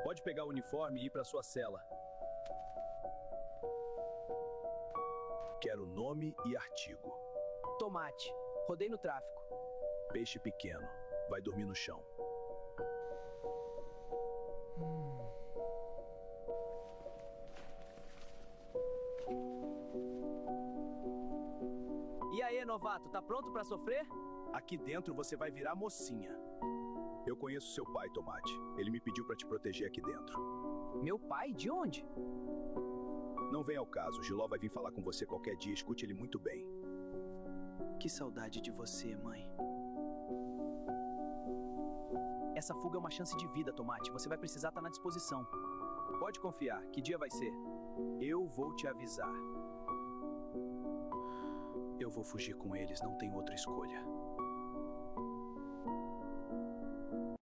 Pode pegar o uniforme e ir para sua cela. Quero nome e artigo. Tomate. Rodei no tráfico. Peixe pequeno. Vai dormir no chão. E aí, novato, tá pronto pra sofrer? Aqui dentro você vai virar mocinha. Eu conheço seu pai, Tomate. Ele me pediu para te proteger aqui dentro. Meu pai? De onde? Não vem ao caso. Giló vai vir falar com você qualquer dia. Escute ele muito bem. Que saudade de você, mãe. Essa fuga é uma chance de vida, Tomate. Você vai precisar estar na disposição. Pode confiar. Que dia vai ser? Eu vou te avisar. Eu vou fugir com eles, não tenho outra escolha.